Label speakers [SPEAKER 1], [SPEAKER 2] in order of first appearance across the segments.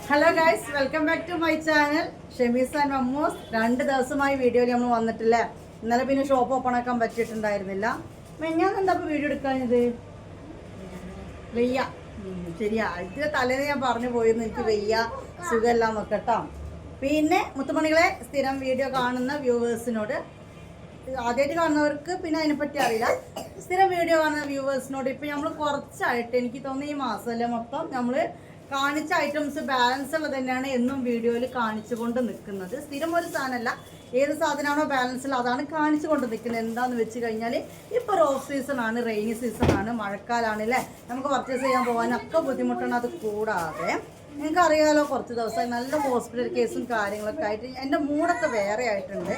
[SPEAKER 1] Hello guys, welcome back to my channel Shemees and Mammoos. 2 ദിവസമായി വീഡിയോയിൽ നമ്മൾ വന്നിട്ടില്ല. ഇന്നലെ പിന്നെ ഷോപ്പ് ഓപ്പൺ ആക്കാൻ പറ്റിയിട്ടുണ്ടായിരുന്നില്ല. ഞാൻ എന്താ വീഡിയോ എടുക്കാഞ്ഞത്? വെയ്യ. ശരിയാ, ഇതിന്റെ തലേന്ന് ഞാൻ പറഞ്ഞു പോയിരുന്നു എനിക്ക് വെയ്യ, സുഖമെല്ലാം നോക്കട്ടോ. പിന്നെ മുത്തുമണികളെ, സ്ഥിരം വീഡിയോ കാണുന്ന വ്യൂവേഴ്സിനോട്, ആദ്യമായിട്ട് കാണുന്നവർക്ക് പിന്നെ അതിനെപ്പറ്റി അറിയില്ല, സ്ഥിരം വീഡിയോ കാണുന്ന വ്യൂവേഴ്സിനോട് ഇപ്പം നമ്മൾ കുറച്ചായിട്ട് എനിക്ക് തോന്നുന്നു ഈ മാസമല്ലേ മൊത്തം നമ്മൾ കാണിച്ച ഐറ്റംസ് ബാലൻസ് ഉള്ളത് തന്നെയാണ് എന്നും വീഡിയോയിൽ കാണിച്ചുകൊണ്ട് നിൽക്കുന്നത്. സ്ഥിരം ഒരു സാധനമല്ല, ഏത് സാധനമാണോ ബാലൻസിൽ അതാണ് കാണിച്ചു കൊണ്ട് നിൽക്കുന്നത്. എന്താണെന്ന് വെച്ച് കഴിഞ്ഞാൽ ഇപ്പോൾ ഓഫ് സീസണാണ്, റെയിനി സീസണാണ്, മഴക്കാലാണല്ലേ, നമുക്ക് പർച്ചേസ് ചെയ്യാൻ പോകാനൊക്കെ ബുദ്ധിമുട്ടാണ്. അത് കൂടാതെ നിങ്ങൾക്കറിയാമല്ലോ, കുറച്ച് ദിവസമായി നല്ല ഹോസ്പിറ്റൽ കേസും കാര്യങ്ങളൊക്കെ ആയിട്ട് എൻ്റെ മൂടൊക്കെ വേറെ ആയിട്ടുണ്ട്.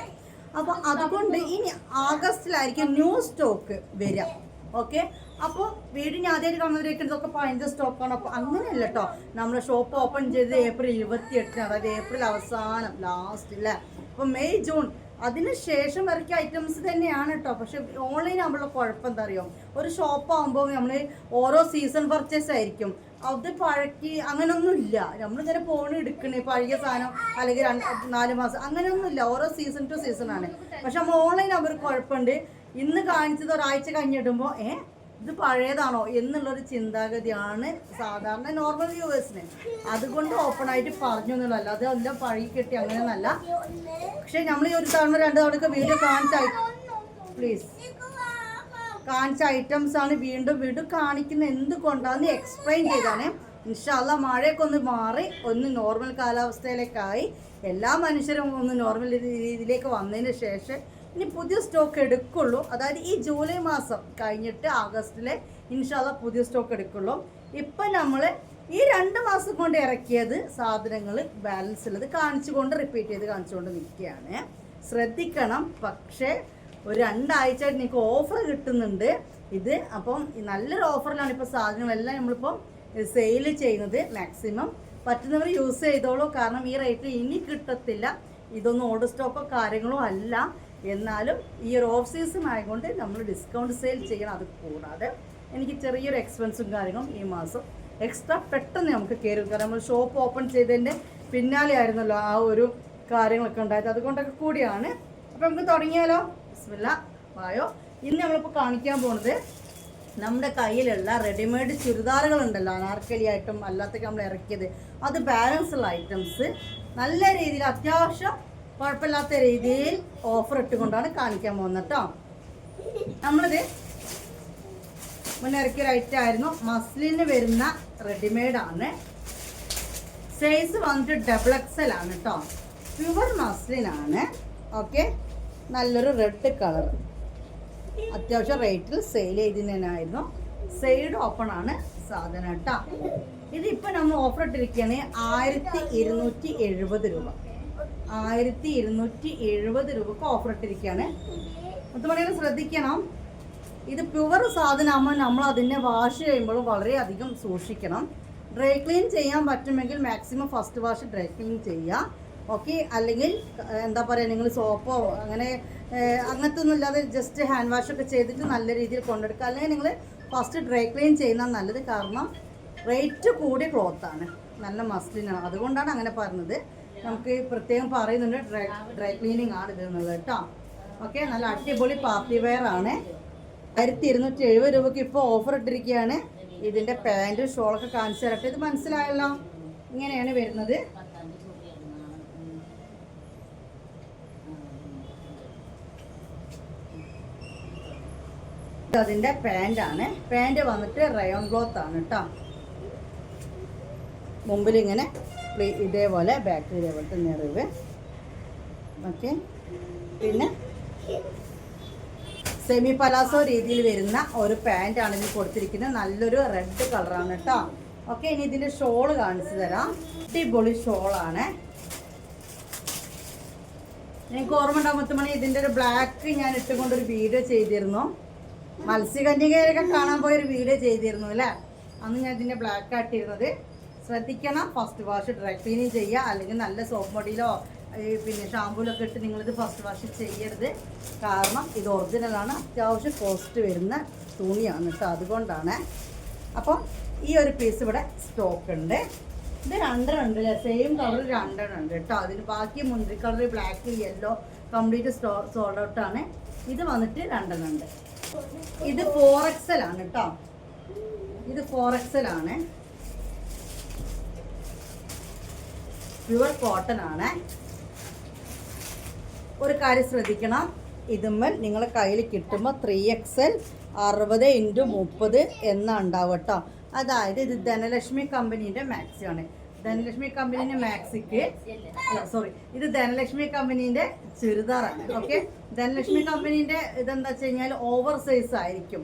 [SPEAKER 1] അപ്പോൾ അതുകൊണ്ട് ഇനി ആഗസ്റ്റിലായിരിക്കും ന്യൂ സ്റ്റോക്ക് വരിക. ഓക്കെ, അപ്പോൾ വീട് ഞാൻ ആദ്യമായിട്ട് കാണുന്നവരൊക്കെ ഇതൊക്കെ പഴയ സ്റ്റോക്കാണ്. അപ്പോൾ അങ്ങനെയല്ല കേട്ടോ, നമ്മൾ ഷോപ്പ് ഓപ്പൺ ചെയ്ത് ഏപ്രിൽ 28, അതായത് ഏപ്രിൽ അവസാനം ലാസ്റ്റ് അല്ലേ. അപ്പോൾ മെയ് ജൂൺ അതിന് ശേഷം ഇറക്കിയ ഐറ്റംസ് തന്നെയാണ് കേട്ടോ. പക്ഷെ ഓൺലൈൻ ആകുമ്പോഴുള്ള കുഴപ്പം എന്താ അറിയോ, ഒരു ഷോപ്പ് ആകുമ്പോൾ നമ്മൾ ഓരോ സീസൺ പർച്ചേസ് ആയിരിക്കും, അത് പഴക്കി അങ്ങനെയൊന്നും ഇല്ല. നമ്മളിങ്ങനെ ഫോൺ എടുക്കണേ പഴയ സാധനം അല്ലെങ്കിൽ 4 മാസം അങ്ങനെയൊന്നുമില്ല, ഓരോ സീസൺ ടു സീസൺ ആണ്. പക്ഷെ നമ്മൾ ഓൺലൈൻ ആകുമ്പോൾ ഒരു കുഴപ്പമുണ്ട്, ഇന്ന് കാണിച്ചത് ഒരാഴ്ച കഴിഞ്ഞിടുമ്പോൾ ഇത് പഴയതാണോ എന്നുള്ളൊരു ചിന്താഗതിയാണ് സാധാരണ നോർമൽ വ്യൂവേഴ്സിന്. അതുകൊണ്ട് ഓപ്പൺ ആയിട്ട് പറഞ്ഞു എന്നുള്ളതല്ല, അത് എല്ലാം പഴകി കെട്ടി അങ്ങനെയൊന്നല്ല. പക്ഷെ നമ്മൾ ഈ ഒരു തവണ 2 തവണയൊക്കെ വീഡിയോ കാണിച്ച ഐറ്റംസ് ആണ് വീണ്ടും വീണ്ടും കാണിക്കുന്ന. എന്തുകൊണ്ടാന്ന് എക്സ്പ്ലെയിൻ ചെയ്താണ്. ഇൻഷാ അല്ലാഹ് മഴയൊക്കെ ഒന്ന് മാറി ഒന്ന് നോർമൽ കാലാവസ്ഥയിലേക്കായി എല്ലാ മനുഷ്യരും ഒന്ന് നോർമൽ രീതിയിലേക്ക് വന്നതിന് ശേഷം ഇനി പുതിയ സ്റ്റോക്ക് എടുക്കുള്ളൂ. അതായത് ഈ ജൂലൈ മാസം കഴിഞ്ഞിട്ട് ആഗസ്റ്റിലെ ഇൻഷാ അല്ലാഹ് പുതിയ സ്റ്റോക്ക് എടുക്കുള്ളൂ. ഇപ്പം നമ്മൾ ഈ 2 മാസം കൊണ്ട് ഇറക്കിയത് സാധനങ്ങൾ ബാലൻസ് ഉള്ളത് റിപ്പീറ്റ് ചെയ്ത് കാണിച്ചുകൊണ്ട് നിൽക്കുകയാണ്. ശ്രദ്ധിക്കണം. പക്ഷേ ഒരു 2 ആഴ്ചയായിട്ട് നിങ്ങൾക്ക് ഓഫർ കിട്ടുന്നുണ്ട് ഇത്. അപ്പം നല്ലൊരു ഓഫറിലാണ് ഇപ്പോൾ സാധനങ്ങളെല്ലാം നമ്മളിപ്പം സെയിൽ ചെയ്യുന്നത്. മാക്സിമം പറ്റുന്നവർ യൂസ് ചെയ്തോളൂ, കാരണം ഈ റേറ്റ് ഇനി കിട്ടത്തില്ല. ഇതൊന്നും ഓൾഡ് സ്റ്റോക്കോ കാര്യങ്ങളോ അല്ല. എന്നാലും ഈ ഒരു ഓഫ് സീസൺ ആയതുകൊണ്ട് നമ്മൾ ഡിസ്കൗണ്ട് സെയിൽ ചെയ്യണം. അത് കൂടാതെ എനിക്ക് ചെറിയൊരു എക്സ്പെൻസും കാര്യങ്ങളും ഈ മാസം എക്സ്ട്രാ പെട്ടെന്ന് നമുക്ക് കയറി, കാരണം നമ്മൾ ഷോപ്പ് ഓപ്പൺ ചെയ്തതിൻ്റെ പിന്നാലെ ആയിരുന്നല്ലോ ആ ഒരു കാര്യങ്ങളൊക്കെ ഉണ്ടായത്, അതുകൊണ്ടൊക്കെ കൂടിയാണ്. അപ്പോൾ നമുക്ക് തുടങ്ങിയാലോ? ബിസ്മില്ലാ, വായോ. ഇന്ന് നമ്മളിപ്പോൾ കാണിക്കാൻ പോകുന്നത് നമ്മുടെ കയ്യിലുള്ള റെഡിമെയ്ഡ് ചുരിദാറുകളുണ്ടല്ലോ, അനാർക്കലി ആയിട്ടും അല്ലാത്തൊക്കെ നമ്മൾ ഇറക്കിയത്, അത് ബാലൻസ് ഉള്ള ഐറ്റംസ് നല്ല രീതിയിൽ അത്യാവശ്യം കുഴപ്പമില്ലാത്ത രീതിയിൽ ഓഫർ ഇട്ടുകൊണ്ടാണ് കാണിക്കാൻ പോകുന്നത് കേട്ടോ. നമ്മളിത് മുന്നേ ഇറക്കിയൊരു ഐറ്റം ആയിരുന്നു, മസ്ലിന് വരുന്ന റെഡിമെയ്ഡ് ആണ്. സൈസ് വന്നിട്ട് XXL ആണ് കേട്ടോ, പ്യുവർ മസ്ലിനാണ്. ഓക്കെ, നല്ലൊരു റെഡ് കളർ, അത്യാവശ്യം റേറ്റിൽ സെയിൽ ചെയ്തതിനായിരുന്നു. സൈഡ് ഓപ്പൺ ആണ് സാധനം കേട്ടോ. ഇതിപ്പോൾ നമ്മൾ ഓഫർ ഇട്ടിരിക്കുകയാണ് 1270 രൂപ. 1270 രൂപക്ക് ഓഫർ ഇട്ടിരിക്കുകയാണ്. മുത്തുമണികൾ ശ്രദ്ധിക്കണം, ഇത് പ്യുവർ സാധനമാകുമ്പോൾ നമ്മൾ അതിനെ വാഷ് ചെയ്യുമ്പോൾ വളരെയധികം സൂക്ഷിക്കണം. ഡ്രൈ ക്ലീൻ ചെയ്യാൻ പറ്റുമെങ്കിൽ maximum first wash dry clean ചെയ്യുക. ഓക്കെ, അല്ലെങ്കിൽ എന്താ പറയുക, നിങ്ങൾ സോപ്പോ അങ്ങനത്തെ ഒന്നും ഇല്ലാതെ ജസ്റ്റ് ഹാൻഡ് വാഷൊക്കെ ചെയ്തിട്ട് നല്ല രീതിയിൽ കൊണ്ടെടുക്കുക. അല്ലെങ്കിൽ നിങ്ങൾ ഫസ്റ്റ് ഡ്രൈ ക്ലീൻ ചെയ്യുന്നത് നല്ലത്, കാരണം റേറ്റ് കൂടിയ ക്ലോത്താണ്, നല്ല മസ്ലിനാണ്. അതുകൊണ്ടാണ് അങ്ങനെ പറഞ്ഞത്. നമുക്ക് പ്രത്യേകം പറയുന്നുണ്ട് ഡ്രൈ ക്ലീനിങ് ആണ് ഇത് എന്നുള്ളത് കേട്ടോ. ഓക്കെ, നല്ല അടിപൊളി പാർട്ടി വെയർ ആണ്. 1270 രൂപയ്ക്ക് ഇപ്പോൾ ഓഫർ ഇട്ടിരിക്കുകയാണ്. ഇതിൻ്റെ പാൻറ്റും ഷോളൊക്കെ കാണിച്ചു തരട്ടെ. ഇത് മനസ്സിലായല്ലോ, ഇങ്ങനെയാണ് വരുന്നത്. അതിൻ്റെ പാൻറ്റാണ്. പാൻറ്റ് വന്നിട്ട് റയോൺ ക്ലോത്ത് ആണ് കേട്ടോ. മുമ്പിൽ ഇങ്ങനെ ഇതേപോലെ, ബാക്ക് ഇതേപോലത്തെ നിറവ്. ഓക്കെ, പിന്നെ സെമി പലാസോ രീതിയിൽ വരുന്ന ഒരു പാൻറ്റാണ് ഇതിൽ കൊടുത്തിരിക്കുന്നത്. നല്ലൊരു റെഡ് കളറാണ് കേട്ടോ. ഓക്കെ, ഇനി ഇതിൻ്റെ ഷോള് കാണിച്ചു തരാം. അടിപൊളി ഷോളാണ്. എനിക്ക് ഓർമ്മ ഉണ്ടാകും മുത്തുമണി, ഇതിൻ്റെ ഒരു ബ്ലാക്ക് ഞാൻ ഇട്ടുകൊണ്ടൊരു വീഡിയോ ചെയ്തിരുന്നു. മത്സ്യകന്യകയൊക്കെ കാണാൻ പോയൊരു വീഡിയോ ചെയ്തിരുന്നു അല്ലേ, അന്ന് ഞാൻ ഇതിൻ്റെ ബ്ലാക്ക് ആട്ടിയിരുന്നത്. ശ്രദ്ധിക്കണം, ഫസ്റ്റ് വാഷ് ഡ്രൈ ക്ലീനിങ് ചെയ്യുക, അല്ലെങ്കിൽ നല്ല സോപ്പ് പൊടിയിലോ പിന്നെ ഷാമ്പൂലൊക്കെ ഇട്ട് നിങ്ങളിത് ഫസ്റ്റ് വാഷ് ചെയ്യരുത്. കാരണം ഇത് ഒറിജിനലാണ്, അത്യാവശ്യം കോസ്റ്റ് വരുന്ന തുണിയാണ് കേട്ടോ, അതുകൊണ്ടാണ്. അപ്പം ഈ ഒരു പീസ് ഇവിടെ സ്റ്റോക്ക് ഉണ്ട്. ഇത് രണ്ടെണ്ണം ഉണ്ട് അല്ലേ, സെയിം കളർ രണ്ടെണ്ണം ഉണ്ട് കേട്ടോ. അതിന് ബാക്കി മുന്തിരി colour, black, yellow complete sold out ആണ്. ഇത് വന്നിട്ട് രണ്ടെണ്ണം ഉണ്ട്. ഇത് 4XL ആണ് കേട്ടോ. ഇത് 4XL ആണ്, പ്യുവർ കോട്ടൺ ആണ്. ഒരു കാര്യം ശ്രദ്ധിക്കണം, ഇതുമ്മൽ നിങ്ങളെ കയ്യിൽ കിട്ടുമ്പോൾ 3XL 60x30 എന്നാണ് ഉണ്ടാവുക കേട്ടോ. അതായത് ഇത് ധനലക്ഷ്മി കമ്പനീൻ്റെ മാക്സിയാണ്. ധനലക്ഷ്മി കമ്പനീൻ്റെ മാക്സിക്ക് ഇത് ധനലക്ഷ്മി കമ്പനീൻ്റെ ചുരിദാറാണ്. ഓക്കെ, ധനലക്ഷ്മി കമ്പനീൻ്റെ ഇതെന്താ വെച്ച് കഴിഞ്ഞാൽ ഓവർ സൈസ് ആയിരിക്കും.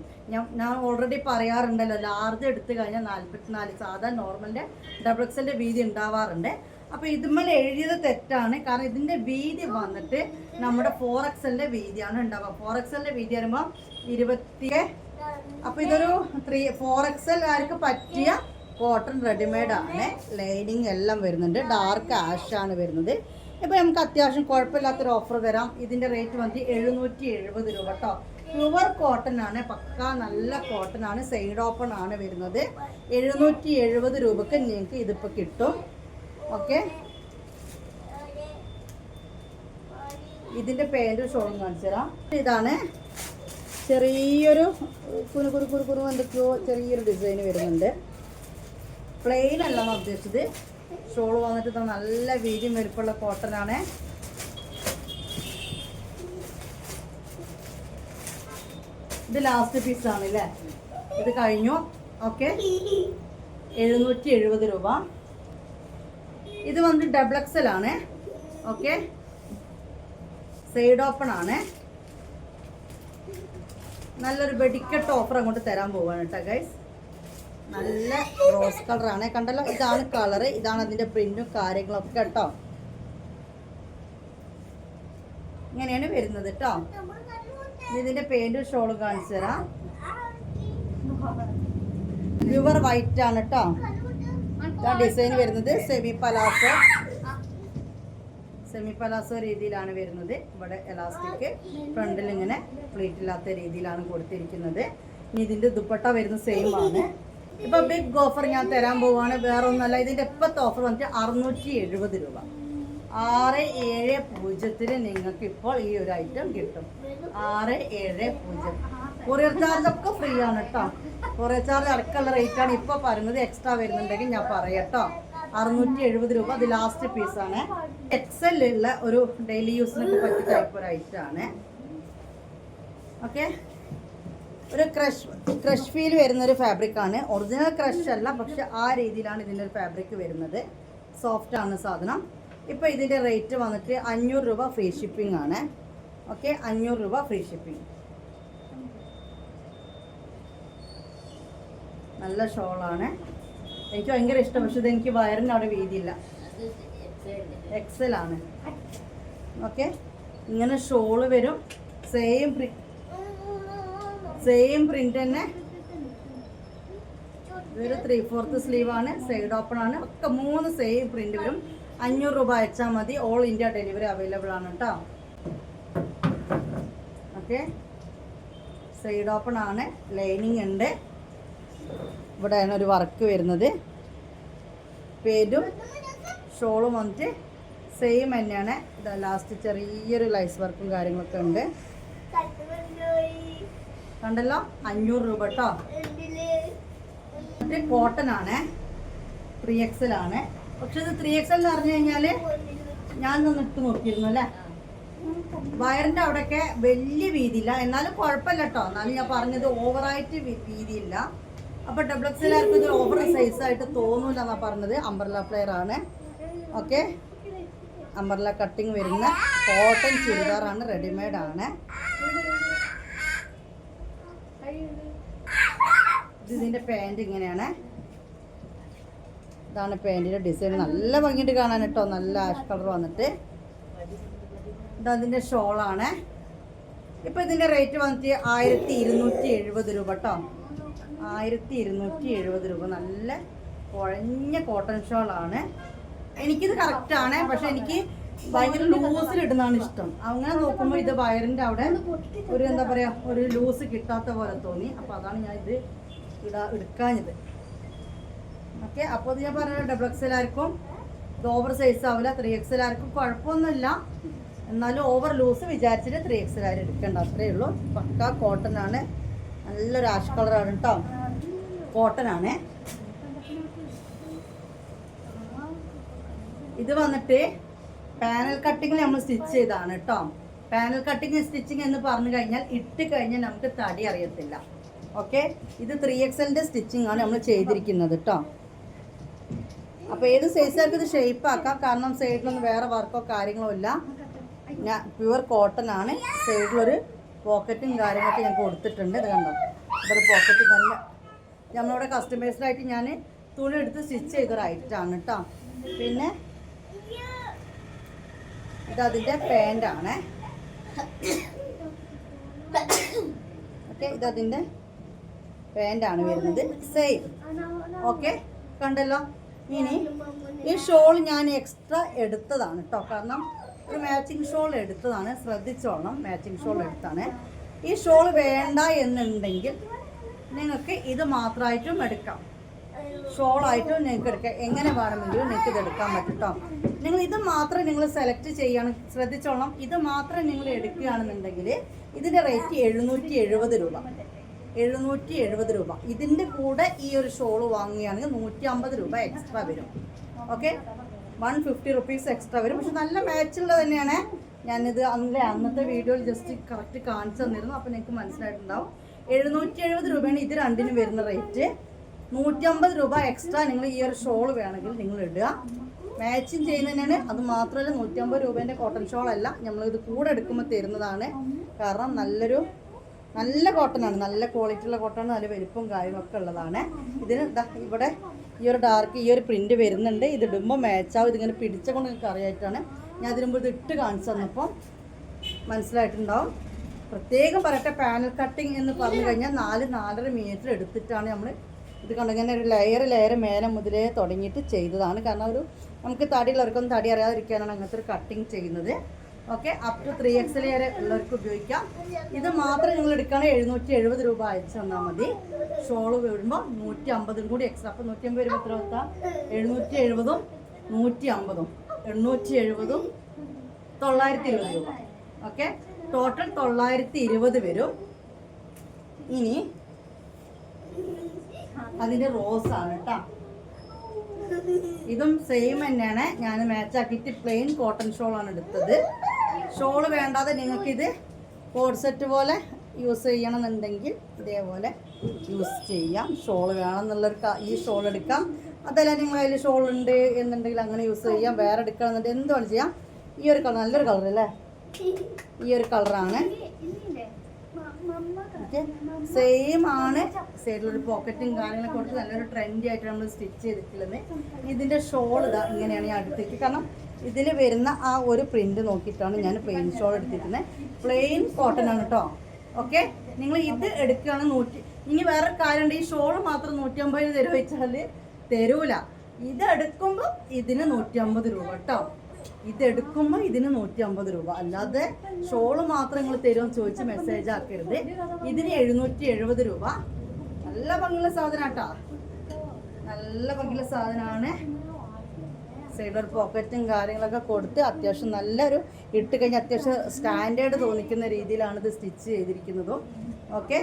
[SPEAKER 1] ഞാൻ ഓൾറെഡി പറയാറുണ്ടല്ലോ, ലാർജ് എടുത്തു കഴിഞ്ഞാൽ 44, സാധാരണ നോർമലിൻ്റെ XXL വീതി ഉണ്ടാവാറുണ്ട്. അപ്പോൾ ഇതുമ്മൽ എഴുതിയത് തെറ്റാണ്, കാരണം ഇതിൻ്റെ വീതി വന്നിട്ട് നമ്മുടെ 4XL വീതിയാണ് ഉണ്ടാവുക. 4XL വീതി വരുമ്പോൾ 20. അപ്പോൾ ഇതൊരു 4XL ആർക്ക് പറ്റിയ കോട്ടൺ റെഡിമെയ്ഡ് ആണ്. ലൈനിങ് എല്ലാം വരുന്നുണ്ട്, ഡാർക്ക് ആഷ് ആണ് വരുന്നത്. ഇപ്പോൾ നമുക്ക് അത്യാവശ്യം കുഴപ്പമില്ലാത്തൊരു ഓഫർ തരാം. ഇതിൻ്റെ റേറ്റ് വന്നിട്ട് 770 രൂപ കേട്ടോ. പ്യുവർ കോട്ടൺ ആണ്, പക്കാ നല്ല കോട്ടൺ ആണ്, സൈഡ് ഓപ്പൺ ആണ് വരുന്നത്. 770 രൂപക്ക് നിങ്ങൾക്ക് ഇതിപ്പോൾ കിട്ടും. ഓക്കെ, ഇതിൻ്റെ പാൻറ്റും ഷോളും കാണിച്ചു തരാം. ഇതാണ് ചെറിയൊരു കുരു എന്തൊക്കെയോ ചെറിയൊരു ഡിസൈൻ വരുന്നുണ്ട്. പ്ലെയിൻ അല്ലെന്നാണ് ഉദ്ദേശിച്ചത്. ഷോൾ വന്നിട്ട് നല്ല വീതിയും വലുപ്പമുള്ള കോട്ടൺ ആണ്. ഇത് ലാസ്റ്റ് പീസാണ് അല്ലേ, ഇത് കഴിഞ്ഞു. ഓക്കെ, 770 രൂപ. ഇത് വന്നിട്ട് XXL ആണ്. ഓക്കെ, സൈഡ് ഓപ്പൺ ആണ്. നല്ലൊരു വെടിക്കെട്ട് ഓഫർ അങ്ങോട്ട് തരാൻ പോവാണ് കേട്ടോ ഗൈസ്. നല്ല റോസ് കളറാണ്, കണ്ടല്ലോ. ഇതാണ് കളറ്, ഇതാണ് അതിൻ്റെ പ്രിന്റും കാര്യങ്ങളൊക്കെ കേട്ടോ. ഇങ്ങനെയാണ് വരുന്നത് കേട്ടോ. ഇതിൻ്റെ പാൻറ്റും ഷോളും കാണിച്ചു തരാം. പ്യുവർ വൈറ്റ് ആണ് കേട്ടോ. ഡിസൈൻ വരുന്നത് സെമി പലാസോ രീതിയിലാണ് വരുന്നത്. ഇവിടെ എലാസ്റ്റിക് ഫ്രണ്ടിൽ ഇങ്ങനെ പ്ലീറ്റ് ഇല്ലാത്ത രീതിയിലാണ് കൊടുത്തിരിക്കുന്നത്. ഇനി ഇതിൻ്റെ ദുപ്പട്ട വരുന്ന സെയിം ആണ്. ഇപ്പൊ ബിഗ് ഓഫർ ഞാൻ തരാൻ പോവാണ്, വേറെ ഒന്നല്ല. ഇതിൻ്റെ ഇപ്പോഴത്തെ ഓഫർ വന്നിട്ട് 670 രൂപ. 670 നിങ്ങൾക്ക് ഇപ്പോൾ ഈ ഒരു ഐറ്റം കിട്ടും. 670. കൊറിയർ ചാർജ് ഒക്കെ ഫ്രീ ആണ് കേട്ടോ. കൊറിയർ ചാർജ് അടക്കമുള്ള റേറ്റ് ആണ് ഇപ്പോൾ പറയുന്നത്. എക്സ്ട്രാ വരുന്നുണ്ടെങ്കിൽ ഞാൻ പറയാം കേട്ടോ. 670 രൂപ. അത് ലാസ്റ്റ് പീസാണ്. XL ഉള്ള ഒരു ഡെയിലി യൂസിനൊക്കെ പറ്റിയ ടൈപ്പ് ഒരു ഐറ്റം ആണ്. ഓക്കെ, ഒരു ക്രഷ് ഫീൽ വരുന്നൊരു ഫാബ്രിക്കാണ്. ഒറിജിനൽ ക്രഷ് അല്ല, പക്ഷെ ആ രീതിയിലാണ് ഇതിൻ്റെ ഒരു ഫാബ്രിക് വരുന്നത്. സോഫ്റ്റ് ആണ് സാധനം. ഇപ്പോൾ ഇതിൻ്റെ റേറ്റ് വന്നിട്ട് 500 രൂപ ഫ്രീ ഷിപ്പിംഗ് ആണ്. ഓക്കെ, 500 രൂപ ഫ്രീ ഷിപ്പിംഗ്. നല്ല ഷോളാണ്, എനിക്ക് ഭയങ്കര ഇഷ്ടം. പക്ഷെ ഇതെനിക്ക് വയറിന് അവിടെ വീതിയില്ല. XL ആണ്. ഓക്കെ, ഇങ്ങനെ ഷോള് വരും. സെയിം പ്രിന്റ് തന്നെ. ഇതൊരു 3/4 സ്ലീവാണ്, സൈഡ് ഓപ്പൺ ആണ്. ഒക്കെ 3 സെയിം പ്രിന്റ് വരും. 500 രൂപ അയച്ചാൽ മതി. ഓൾ ഇന്ത്യ ഡെലിവറി അവൈലബിൾ ആണ് കേട്ടോ. ഓക്കെ, സൈഡ് ഓപ്പൺ ആണ്, ലൈനിങ് ഉണ്ട്. ഇവിടെയാണ് ഒരു വർക്ക് വരുന്നത്. പേരും ഷോളും വന്നിട്ട് സെയിം തന്നെയാണ്. ഇതാ ലാസ്റ്റ് ചെറിയൊരു ലൈസ് വർക്കും കാര്യങ്ങളൊക്കെ ഉണ്ട്. കണ്ടല്ലോ, 500 രൂപ കേട്ടോ. കോട്ടൺ ആണ്, 3XL ആണ്. പക്ഷെ ഇത് 3XL എന്ന് പറഞ്ഞു കഴിഞ്ഞാൽ ഞാൻ ഇട്ട് നോക്കിയിരുന്നു അല്ലേ, വയറിൻ്റെ അവിടെയൊക്കെ വലിയ വീതിയില്ല. എന്നാലും കുഴപ്പമില്ല കേട്ടോ. എന്നാലും ഞാൻ പറഞ്ഞത് ഓവറായിട്ട് വീതിയില്ല. അപ്പോൾ XXL ആർക്കും ഇത് ഓവർ സൈസായിട്ട് തോന്നൂല എന്നാണ് പറഞ്ഞത്. അംബ്രല്ല ഫ്ലെയർ ആണ്. ഓക്കെ, അംബ്രല്ല കട്ടിങ് വരുന്ന കോട്ടൺ ചുരിദാറാണ്, റെഡിമെയ്ഡ് ആണ്. ഇതിൻ്റെ പാൻറ് ഇങ്ങനെയാണ്. ഇതാണ് പാൻറ്റിൻ്റെ ഡിസൈൻ. നല്ല ഭംഗിയിട്ട് കാണാൻ കേട്ടോ. നല്ല ആഷ് കളർ വന്നിട്ട്. ഇതതിൻ്റെ ഷോളാണ്. ഇപ്പോൾ ഇതിൻ്റെ റേറ്റ് വന്നിട്ട് 1270 രൂപ കേട്ടോ. 1270 രൂപ. നല്ല കുഴഞ്ഞ കോട്ടൺ ഷോളാണ്. എനിക്കിത് കറക്റ്റാണ്, പക്ഷെ എനിക്ക് ഭയങ്കര ലൂസിലിടുന്നതാണ് ഇഷ്ടം. അങ്ങനെ നോക്കുമ്പോൾ ഇത് വയറിൻ്റെ അവിടെ ഒരു എന്താ പറയുക, ഒരു ലൂസ് കിട്ടാത്ത പോലെ തോന്നി. അപ്പോൾ അതാണ് ഞാൻ ഇത് എടുക്കാഞ്ഞത്. ഓക്കെ. അപ്പോൾ ഇത് ഞാൻ പറഞ്ഞ ഡബിൾ എക്സൽ ആർക്കും ഇത് ഓവർ സൈസ് ആവില്ല. 3XL ആർക്കും കുഴപ്പമൊന്നുമില്ല. എന്നാലും ഓവർ ലൂസ് വിചാരിച്ചിട്ട് 3XL ആരും എടുക്കേണ്ട, അത്രയേ ഉള്ളൂ. പക്ക കോട്ടൺ ആണ്, നല്ലൊരു ആഷ് കളറാണ് കേട്ടോ, കോട്ടൺ ആണ്. ഇത് വന്നിട്ട് പാനൽ കട്ടിങ്ങിൽ നമ്മൾ സ്റ്റിച്ച് ചെയ്താണ് കേട്ടോ. പാനൽ കട്ടിങ് സ്റ്റിച്ചിങ് എന്ന് പറഞ്ഞു കഴിഞ്ഞാൽ ഇട്ട് കഴിഞ്ഞാൽ നമുക്ക് തടി അറിയത്തില്ല. ഓക്കെ. ഇത് 3XLൻ്റെ സ്റ്റിച്ചിങ് ആണ് നമ്മൾ ചെയ്തിരിക്കുന്നത് കേട്ടോ. അപ്പോൾ ഏത് സൈസുകാർക്ക് ഇത് ഷേപ്പ് ആക്കാം, കാരണം സൈഡിലൊന്നും വേറെ വർക്കോ കാര്യങ്ങളോ ഇല്ല. ഞാൻ പ്യുവർ കോട്ടൺ ആണ്. സൈഡിലൊരു പോക്കറ്റും കാര്യങ്ങളൊക്കെ ഞാൻ കൊടുത്തിട്ടുണ്ട്. ഇത് കണ്ടോ, ഇതൊരു പോക്കറ്റ് നല്ല നമ്മളിവിടെ കസ്റ്റമൈസ്ഡായിട്ട് ഞാൻ തുണി എടുത്ത് സ്റ്റിച്ച് ചെയ്തൊരു ഐറ്റമാണ് കേട്ടോ. പിന്നെ ഇതതിൻ്റെ പാൻ്റാണ്. ഓക്കെ, ഇതതിൻ്റെ പാൻ്റാണ് വരുന്നത്, സെയിം. ഓക്കെ, കണ്ടല്ലോ. ഇനി ഈ ഷോൾ ഞാൻ എക്സ്ട്രാ എടുത്തതാണ് കേട്ടോ, കാരണം ഒരു മാച്ചിങ് ഷോൾ എടുത്തതാണ്, ശ്രദ്ധിച്ചോളണം. മാച്ചിങ് ഷോൾ എടുത്താണ്. ഈ ഷോൾ വേണ്ട എന്നുണ്ടെങ്കിൽ നിങ്ങൾക്ക് ഇത് മാത്രമായിട്ടും എടുക്കാം, ഷോളായിട്ടും നിങ്ങൾക്ക് എടുക്കാം. എങ്ങനെ വേണമെങ്കിലും നിങ്ങൾക്ക് ഇത് എടുക്കാൻ പറ്റും കേട്ടോ. നിങ്ങൾ ഇത് മാത്രം നിങ്ങൾ സെലക്ട് ചെയ്യണം, ശ്രദ്ധിച്ചോളണം. ഇത് മാത്രം നിങ്ങൾ എടുക്കുകയാണെന്നുണ്ടെങ്കിൽ ഇതിൻ്റെ റേറ്റ് 770 രൂപ. 770 രൂപ. ഇതിൻ്റെ കൂടെ ഈ ഒരു ഷോൾ വാങ്ങുകയാണെങ്കിൽ 150 രൂപ എക്സ്ട്രാ വരും. ഓക്കെ, 150 റുപ്പീസ് എക്സ്ട്രാ വരും. പക്ഷെ നല്ല മാച്ചുള്ളത് തന്നെയാണ്. ഞാനിത് അന്നത്തെ വീഡിയോയിൽ ജസ്റ്റ് കറക്റ്റ് കാണിച്ചു തന്നിരുന്നു, അപ്പോൾ നിങ്ങൾക്ക് മനസ്സിലായിട്ടുണ്ടാവും. 770 രൂപയാണ് ഇത് രണ്ടിനും വരുന്ന റേറ്റ്. 150 രൂപ എക്സ്ട്രാ നിങ്ങൾ ഈ ഒരു ഷോൾ വേണമെങ്കിൽ നിങ്ങൾ ഇടുക. മാച്ചിങ് ചെയ്യുന്നതിനാണ്. അത് മാത്രമല്ല 150 രൂപേൻ്റെ കോട്ടൺ ഷോളല്ല, നമ്മളിത് കൂടെ എടുക്കുമ്പോൾ തരുന്നതാണ്. കാരണം നല്ല കോട്ടനാണ്, നല്ല ക്വാളിറ്റി ഉള്ള കോട്ടൺ, നല്ല വലിപ്പവും കാര്യങ്ങളൊക്കെ ഉള്ളതാണ്. ഇതിന് ഇവിടെ ഈ ഒരു ഡാർക്ക് ഈ ഒരു പ്രിൻറ്റ് വരുന്നുണ്ട്. ഇത് ഇടുമ്പോൾ മാച്ചാവും. ഇതിങ്ങനെ പിടിച്ച കൊണ്ട് നിങ്ങൾക്ക് അറിയായിട്ടാണ് ഞാൻ അതിന് മുമ്പ് ഇത് ഇട്ട് കാണിച്ചു തന്നപ്പോൾ മനസ്സിലായിട്ടുണ്ടാവും. പ്രത്യേകം പറയട്ടെ, പാനൽ കട്ടിങ് എന്ന് പറഞ്ഞു കഴിഞ്ഞാൽ 4-4.5 മീറ്റർ എടുത്തിട്ടാണ് നമ്മൾ ഇത് കണ്ടിങ്ങനെ ഒരു ലെയർ മേലെ മുതലേ തുടങ്ങിയിട്ട് ചെയ്തതാണ്. കാരണം നമുക്ക് തടിയുള്ളവർക്കൊന്നും തടി അറിയാതിരിക്കാനാണ് അങ്ങനത്തെ ഒരു കട്ടിങ് ചെയ്യുന്നത്. ഓക്കെ, അപ് ടു 3XL വരെ ഉള്ളവർക്ക് ഉപയോഗിക്കാം. ഇത് മാത്രം നിങ്ങൾ എടുക്കുകയാണെങ്കിൽ 770 രൂപ അയച്ചു തന്നാൽ മതി. ഷോള് വരുമ്പോൾ 150 കൂടി എക്സ്ട്രാ. അപ്പോൾ 150 വരുമ്പോൾ എത്ര വെത്താം? 770, 150, 870, 920 രൂപ. ഓക്കെ, ടോട്ടൽ 920 വരും. ഇനി അതിൻ്റെ റോസാണ് കേട്ടോ. ഇതും സെയിം തന്നെയാണ്. ഞാൻ മാച്ചാക്കിയിട്ട് പ്ലെയിൻ കോട്ടൺ ഷോളാണ് എടുത്തത്. ഷോള് വേണ്ടാതെ നിങ്ങൾക്കിത് കോഡ് സെറ്റ് പോലെ യൂസ് ചെയ്യണമെന്നുണ്ടെങ്കിൽ ഇതേപോലെ യൂസ് ചെയ്യാം. ഷോള് വേണമെന്നുള്ളൊരു ഈ ഷോൾ എടുക്കാം. അതല്ല നിങ്ങൾ അതിൽ ഷോൾ ഉണ്ട് എന്നുണ്ടെങ്കിൽ അങ്ങനെ യൂസ് ചെയ്യാം. വേറെ എടുക്കണമെന്നുണ്ടെങ്കിൽ എന്തുകൊണ്ട് ചെയ്യാം. ഈ ഒരു കളർ നല്ലൊരു കളർ അല്ലേ, ഈ ഒരു കളറാണ്. സെയിം ആണ്. സൈഡിലൊരു പോക്കറ്റും കാര്യങ്ങളൊക്കെ കൊടുത്ത് നല്ലൊരു ട്രെൻഡി ആയിട്ട് നമ്മൾ സ്റ്റിച്ച് ചെയ്തിട്ടുള്ളത്. ഇതിൻ്റെ ഷോൾ ഇതാ ഇങ്ങനെയാണ് ഞാൻ എടുത്തിട്ട്, കാരണം ഇതിൽ വരുന്ന ആ ഒരു പ്രിന്റ് നോക്കിയിട്ടാണ് ഞാൻ പ്ലെയിൻ ഷോൾ എടുത്തിരിക്കുന്നത്. പ്ലെയിൻ കോട്ടൺ ആണ് കേട്ടോ. ഓക്കെ, നിങ്ങൾ ഇത് എടുക്കുകയാണ് ഇനി വേറെ കാര്യമുണ്ട്, ഈ ഷോൾ മാത്രം 150 തരുമോ വെച്ചാൽ തരൂല. ഇത് എടുക്കുമ്പോൾ ഇതിന് 150 രൂപ കേട്ടോ. ഇതെടുക്കുമ്പോൾ ഇതിന് 150 രൂപ. അല്ലാതെ ഷോള് മാത്രം നിങ്ങൾ തരുമെന്ന് ചോദിച്ച് മെസ്സേജ് ആക്കരുത്. ഇതിന് 770 രൂപ. നല്ല ഭംഗിയുള്ള സാധനം കേട്ടോ, നല്ല ഭംഗിയുള്ള സാധനമാണ്. സൈഡിൽ പോക്കറ്റും കാര്യങ്ങളൊക്കെ കൊടുത്ത് അത്യാവശ്യം നല്ലൊരു ഇട്ട് കഴിഞ്ഞാൽ അത്യാവശ്യം സ്റ്റാൻഡേർഡ് തോന്നിക്കുന്ന രീതിയിലാണ് ഇത് സ്റ്റിച്ച് ചെയ്തിരിക്കുന്നതും. ഓക്കെ,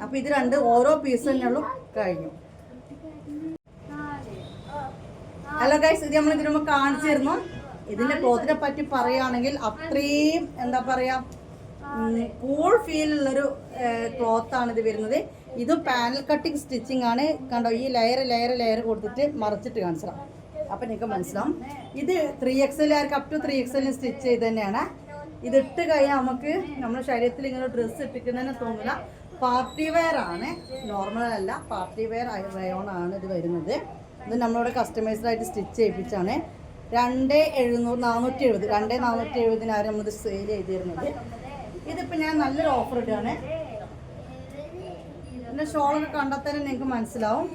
[SPEAKER 1] അപ്പോൾ ഇത് രണ്ട് ഓരോ പീസ് തന്നെയുള്ളൂ. കഴിഞ്ഞു. ഹലോ ഗൈസ്, ഇത് നമ്മൾ ഇതിനുമ്പോൾ കാണിച്ചിരുന്നു. ഇതിൻ്റെ ക്ലോത്തിനെ പറ്റി പറയുകയാണെങ്കിൽ അത്രയും എന്താ പറയുക, കൂൾ ഫീലുള്ളൊരു ക്ലോത്താണ് ഇത് വരുന്നത്. ഇത് പാനൽ കട്ടിങ് സ്റ്റിച്ചിങ് ആണ്. കണ്ടോ, ഈ ലെയർ കൊടുത്തിട്ട് മറിച്ചിട്ട് കാണിച്ചാൽ അപ്പം നിങ്ങൾക്ക് മനസ്സിലാവും. ഇത് 3XL arc up to 3XL stitch ചെയ്ത് തന്നെയാണ്. ഇതിട്ട് കഴിഞ്ഞാൽ നമുക്ക് നമ്മുടെ ശരീരത്തിൽ ഇങ്ങനെ ഡ്രസ്സ് ഇട്ടിക്കുന്നതിന് തോന്നില്ല. പാർട്ടി വെയർ ആണ്, നോർമൽ അല്ല. പാർട്ടി വെയർ റയോൺ ആണ് ഇത് വരുന്നത്. ഇത് നമ്മളിവിടെ കസ്റ്റമൈസ്ഡ് ആയിട്ട് സ്റ്റിച്ച് ചെയ്യിപ്പിച്ചാണ്. 2,470 നമ്മളിത് സെയിൽ ചെയ്തിരുന്നത്. ഇതിപ്പോൾ ഞാൻ നല്ലൊരു ഓഫർ ഇട്ടാണ്. പിന്നെ ഷോളൊക്കെ കണ്ടാൽ തന്നെ നിങ്ങൾക്ക് മനസ്സിലാവും.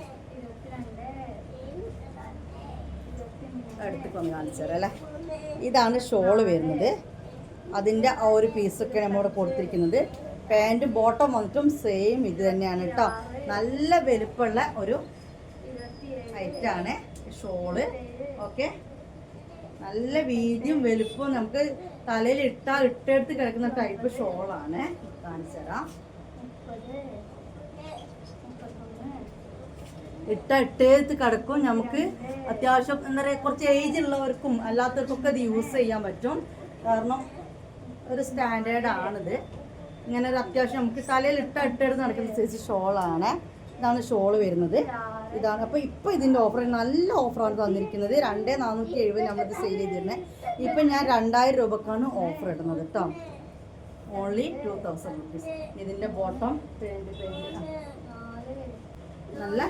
[SPEAKER 1] അടുത്തൊന്ന് കാണിച്ചു തരാം അല്ലേ. ഇതാണ് ഷോള് വരുന്നത്. അതിൻ്റെ ആ ഒരു പീസൊക്കെ നമ്മളിവിടെ കൊടുത്തിരിക്കുന്നത്. പാൻറ്റും ബോട്ടം വന്നിട്ടും സെയിം ഇത് തന്നെയാണ് കേട്ടോ. നല്ല വലുപ്പമുള്ള ഒരു ഐറ്റാണ് ഷോള്. ഓക്കെ, നല്ല വീതിയും വലുപ്പവും നമുക്ക് തലയിൽ ഇട്ടെടുത്ത് കിടക്കുന്ന ടൈപ്പ് ഷോളാണ്. കാണിച്ചു തരാം. ഇട്ടെടുത്ത് കിടക്കും. നമുക്ക് അത്യാവശ്യം എന്താ പറയുക, കുറച്ച് ഏജ് ഉള്ളവർക്കും അല്ലാത്തവർക്കൊക്കെ ഇത് യൂസ് ചെയ്യാൻ പറ്റും. കാരണം ഒരു സ്റ്റാൻഡേർഡ് ആണിത്. ഇങ്ങനെ ഒരു അത്യാവശ്യം നമുക്ക് തലയിൽ ഇട്ടെടുത്ത് നടക്കുന്ന സൈസ് ഷോളാണ്. ഇതാണ് ഷോള് വരുന്നത്. ഇതാണ്. അപ്പോൾ ഇപ്പോൾ ഇതിൻ്റെ ഓഫർ നല്ല ഓഫറാണ് തന്നിരിക്കുന്നത്. 2470 നമ്മളിത് സെയിൽ ചെയ്തിരുന്നത്. ഇപ്പം ഞാൻ 2000 രൂപക്കാണ് ഓഫർ ഇടുന്നത് കേട്ടോ. Only 2000 rupees. ഇതിൻ്റെ ബോട്ടം നല്ല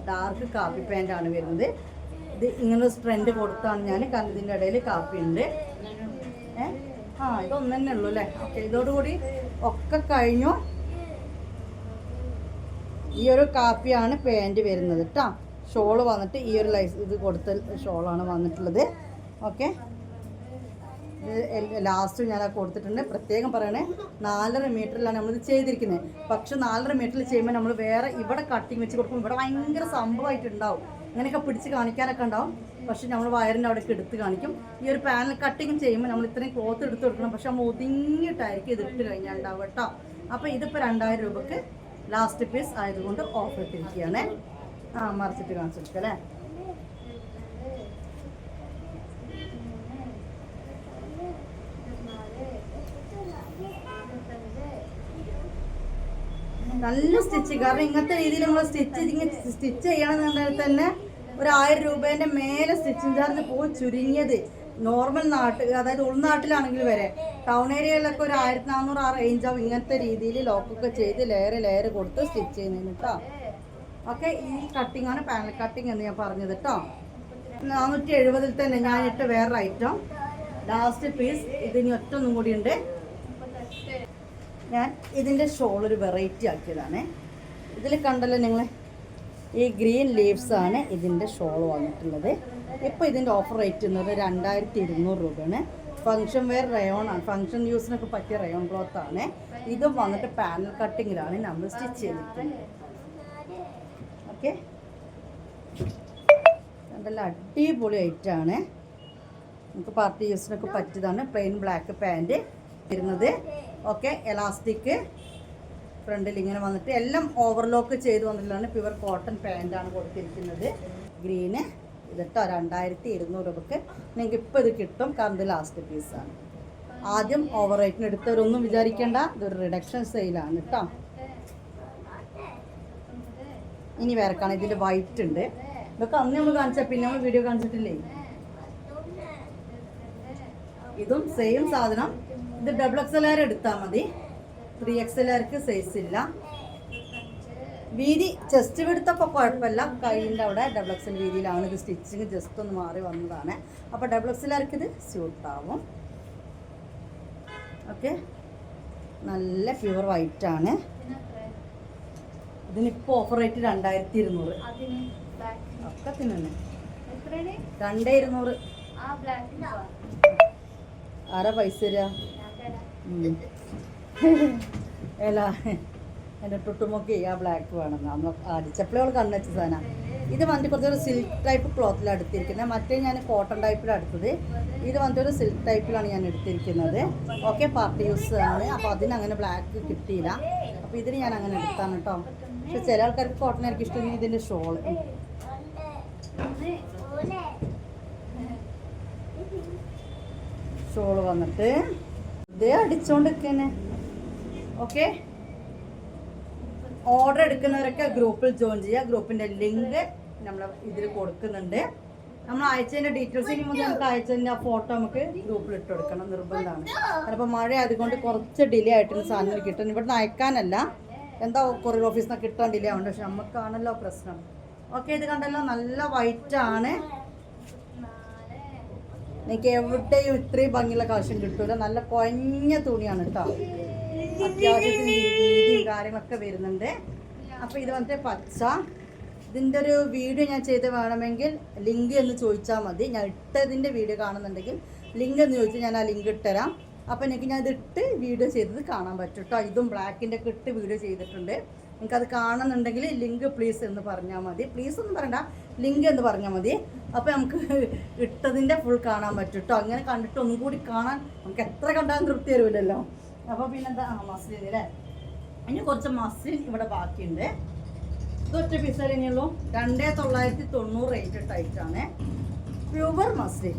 [SPEAKER 1] ഡാർക്ക് കാപ്പി പാൻ്റാണ് വരുന്നത്. ഇത് ഇങ്ങനെ സ്ട്രെൻഡ് കൊടുത്താണ് ഞാൻ, കാരണം ഇതിൻ്റെ ഇടയിൽ കാപ്പി ഉണ്ട്. ഇതൊന്നു തന്നെ ഉള്ളൂ അല്ലേ. ഓക്കെ, ഇതോടുകൂടി ഒക്കെ കഴിഞ്ഞു. ഈ ഒരു കാപ്പിയാണ് പാൻറ് വരുന്നത് കേട്ടോ. ഷോള് വന്നിട്ട് ഈ ഒരു ഇത് കൊടുത്ത ഷോളാണ് വന്നിട്ടുള്ളത്. ഓക്കെ, ലാസ്റ്റ് ഞാൻ കൊടുത്തിട്ടുണ്ട്. പ്രത്യേകം പറയണേ, 4.5 മീറ്ററിലാണ് നമ്മളിത് ചെയ്തിരിക്കുന്നത്. പക്ഷെ 4.5 മീറ്ററിൽ ചെയ്യുമ്പോൾ നമ്മൾ വേറെ ഇവിടെ കട്ടിങ് വെച്ച് കൊടുക്കും. ഇവിടെ ഭയങ്കര സംഭവമായിട്ടുണ്ടാവും, ഇങ്ങനെയൊക്കെ പിടിച്ച് കാണിക്കാനൊക്കെ ഉണ്ടാവും. പക്ഷെ നമ്മൾ വയറിൻ്റെ അവിടേക്ക് എടുത്ത് കാണിക്കും. ഈ ഒരു പാനൽ കട്ടിങ് ചെയ്യുമ്പോൾ നമ്മൾ ഇത്രയും ക്ലോത്ത് എടുത്ത് കൊടുക്കണം. പക്ഷെ നമ്മൾ ഒതുങ്ങിയിട്ടായിരിക്കും ഇതിട്ട് കഴിഞ്ഞാൽ ഉണ്ടാവും കേട്ടോ. അപ്പോൾ ഇതിപ്പോൾ 2000 രൂപക്ക് ലാസ്റ്റ് പീസ് ആയതുകൊണ്ട് ഓഫർ ഇട്ടിരിക്കുകയാണ്. മറിച്ചിട്ട് കാണിച്ചിട്ട് അല്ലേ. നല്ല സ്റ്റിച്ച്, കാരണം ഇങ്ങനത്തെ രീതിയിൽ നമ്മൾ സ്റ്റിച്ച് ചെയ്യണമെന്നുണ്ടെങ്കിൽ തന്നെ ഒരു 1000 രൂപേൻ്റെ മേലെ സ്റ്റിച്ചിങ് ചാർജ് പോയി ചുരുങ്ങിയത്. നോർമൽ നാട്ടിൽ, അതായത് ഉൾനാട്ടിലാണെങ്കിൽ വരെ, ടൗൺ ഏരിയയിലൊക്കെ ഒരു 1400 ആ റേഞ്ചാവും ഇങ്ങനത്തെ രീതിയിൽ ലോക്കൊക്കെ ചെയ്ത് ലെയർ കൊടുത്ത് സ്റ്റിച്ച് ചെയ്യുന്നതിന് കേട്ടോ. ഓക്കെ, ഈ കട്ടിങ്ങാണ് പാനൽ കട്ടിങ് എന്ന് ഞാൻ പറഞ്ഞത് കേട്ടോ. 470 തന്നെ ഞാൻ ഇട്ട് വേറൊരു ഐറ്റം ലാസ്റ്റ് പീസ്. ഇതിന് ഒറ്റൊന്നും കൂടി ഉണ്ട്. ഞാൻ ഇതിൻ്റെ ഷോൾ ഒരു വെറൈറ്റി ആക്കിയതാണ്. ഇതിൽ കണ്ടല്ലോ നിങ്ങൾ, ഈ ഗ്രീൻ ലീവ്സാണ് ഇതിൻ്റെ ഷോൾ വന്നിട്ടുള്ളത്. ഇപ്പോൾ ഇതിൻ്റെ ഓഫർ റേറ്റ് എന്നത് 2200 രൂപയാണ്. ഫങ്ഷൻ വെയർ റയോണാണ്, ഫങ്ഷൻ യൂസിനൊക്കെ പറ്റിയ റയോൺ ക്ലോത്താണ്. ഇതും വന്നിട്ട് പാനൽ കട്ടിങ്ങിലാണ് നമ്മൾ സ്റ്റിച്ച് ചെയ്തിരിക്കുന്നത്. ഓക്കെ, നല്ല അടിപൊളി ഐറ്റാണ്. നമുക്ക് പാർട്ടി യൂസിനൊക്കെ പറ്റിയതാണ്. പ്ലെയിൻ ബ്ലാക്ക് പാൻറ് വരുന്നത്. ഓക്കെ, എലാസ്റ്റിക് ഫ്രണ്ടിൽ ഇങ്ങനെ വന്നിട്ട് എല്ലാം ഓവർലോക്ക് ചെയ്ത് വന്നിട്ടുള്ളതാണ്. പ്യുവർ കോട്ടൺ പാൻറ്റാണ് കൊടുത്തിരിക്കുന്നത്. ഗ്രീന് ഇതിട്ടോ 2200 രൂപക്ക് നിങ്ങൾക്ക് ഇപ്പോൾ ഇത് കിട്ടും. കാരണം ഇത് ലാസ്റ്റ് പീസാണ്. ആദ്യം ഓവർ റേറ്റിന് എടുത്തവരൊന്നും വിചാരിക്കേണ്ട, ഇതൊരു റിഡക്ഷൻ സെയിലാണ് കേട്ടോ. ഇനി വേറെക്കാണ് ഇതിൽ വൈറ്റ് ഉണ്ട്. ഇതൊക്കെ അന്ന് നമ്മൾ കാണിച്ചാൽ പിന്നെ നമ്മൾ വീഡിയോ കാണിച്ചിട്ടില്ലേ. ഇതും സെയിം സാധനം. ഇത് XXL എടുത്താൽ മതി, 3XL സൈസ് ഇല്ല. വീതി ചെസ്റ്റ് വിടുത്തൊക്കെ കുഴപ്പമില്ല. കൈയിൻ്റെ അവിടെ XXL വീതിയിലാണ് ഇത്. സ്റ്റിച്ചിങ് ജസ്റ്റ് ഒന്ന് മാറി വന്നതാണ്. അപ്പോൾ XXL ഇത് സ്യൂട്ടാവും. ഓക്കെ, നല്ല പ്യുവർ വൈറ്റാണ്. ഇതിനിപ്പോൾ ഓഫർ റേറ്റ് 2200. ഒക്കെ തന്നെ 2200. ആരാ പൈസ തരിക? അല്ല, എൻ്റെ ടുട്ടുമൊക്കെ ആ ബ്ലാക്ക് വേണമെന്ന് നമ്മൾ അടിച്ചപ്പോഴേ കണ്ണുവെച്ച സാധനം. ഇത് വന്നിട്ട് കുറച്ചൊരു സിൽക്ക് ടൈപ്പ് ക്ലോത്തിലാണ് എടുത്തിരിക്കുന്നത്. മറ്റേ ഞാൻ കോട്ടൺ ടൈപ്പിലാണ് എടുത്തത്. ഇത് വന്നിട്ട് ഒരു സിൽക്ക് ടൈപ്പിലാണ് ഞാൻ എടുത്തിരിക്കുന്നത്. ഓക്കെ, പാർട്ടി യൂസ് ആണ്. അപ്പോൾ അതിനങ്ങനെ ബ്ലാക്ക് കിട്ടിയില്ല. അപ്പോൾ ഇതിന് ഞാൻ അങ്ങനെ എടുത്താണ് കേട്ടോ. പക്ഷെ ചില ആൾക്കാർക്ക് കോട്ടൺ ആയിരിക്കും ഇഷ്ടം. ഇതിൻ്റെ ഷോള് വന്നിട്ട് ഇത് അടിച്ചോണ്ടിരിക്കന്നെ. ഓക്കെ, ഓർഡർ എടുക്കുന്നവരൊക്കെ ഗ്രൂപ്പിൽ ജോയിൻ ചെയ്യുക. ഗ്രൂപ്പിൻ്റെ ലിങ്ക് നമ്മൾ ഇതിൽ കൊടുക്കുന്നുണ്ട്. നമ്മൾ അയച്ചതിൻ്റെ ഡീറ്റെയിൽസ് ഇനി മുതൽ നമുക്ക് അയച്ചതിൻ്റെ ആ ഫോട്ടോ നമുക്ക് ഗ്രൂപ്പിൽ ഇട്ട് കൊടുക്കണം, നിർബന്ധമാണ്. ചിലപ്പോൾ മഴ അതുകൊണ്ട് കുറച്ച് ഡിലേ ആയിട്ടാണ് സാധനം കിട്ടുന്നത്. ഇവിടുന്ന് അയക്കാനല്ല, എന്താ കൊറിയർ ഓഫീസിൽ നിന്ന് കിട്ടാൻ ഡിലേ ആവുന്നുണ്ട്. പക്ഷെ നമുക്കാണല്ലോ പ്രശ്നം. ഓക്കെ, ഇത് കണ്ടല്ലോ, നല്ല വൈറ്റാണ്. എനിക്ക് എവിടെയും ഇത്രയും ഭംഗിയുള്ള കളക്ഷൻ കിട്ടൂല. നല്ല കുഴഞ്ഞ തുണിയാണ് കേട്ടോ. അത്യാവശ്യത്തിന് രീതിയും കാര്യങ്ങളൊക്കെ വരുന്നുണ്ട്. അപ്പോൾ ഇത് വന്നിട്ട് പച്ച. ഇതിൻ്റെ ഒരു വീഡിയോ ഞാൻ ചെയ്ത് വേണമെങ്കിൽ ലിങ്ക് എന്ന് ചോദിച്ചാൽ മതി. ഞാൻ ഇട്ടതിൻ്റെ വീഡിയോ കാണുന്നുണ്ടെങ്കിൽ ലിങ്ക് എന്ന് ചോദിച്ചാൽ ഞാൻ ആ ലിങ്ക് ഇട്ടുതരാം. അപ്പോൾ എനിക്ക് ഞാൻ ഇതിട്ട് വീഡിയോ ചെയ്തത് കാണാൻ പറ്റും കേട്ടോ. ഇതും ബ്ലാക്കിൻ്റെ ഒക്കെ ഇട്ട് വീഡിയോ ചെയ്തിട്ടുണ്ട്. നിങ്ങൾക്കത് കാണുന്നുണ്ടെങ്കിൽ ലിങ്ക് പ്ലീസ് എന്ന് പറഞ്ഞാൽ മതി. പ്ലീസ് ഒന്നും പറയണ്ട, ലിങ്ക് എന്ന് പറഞ്ഞാൽ മതി. അപ്പോൾ നമുക്ക് ഇട്ടതിൻ്റെ ഫുൾ കാണാൻ പറ്റും കേട്ടോ. അങ്ങനെ കണ്ടിട്ട് ഒന്നും കൂടി കാണാൻ നമുക്ക് എത്ര കണ്ടാലും തൃപ്തി തരുമല്ലോ. അപ്പോൾ പിന്നെന്താ മസ്ലിൻ അല്ലേ. ഇനി കുറച്ച് മസ്ലിൻ ഇവിടെ ബാക്കിയുണ്ട്. ഇതൊറ്റ പീസല്ലേ ഇനിയുള്ളൂ. 2990 റേറ്റ് ടൈറ്റാണ്. Pure muslin.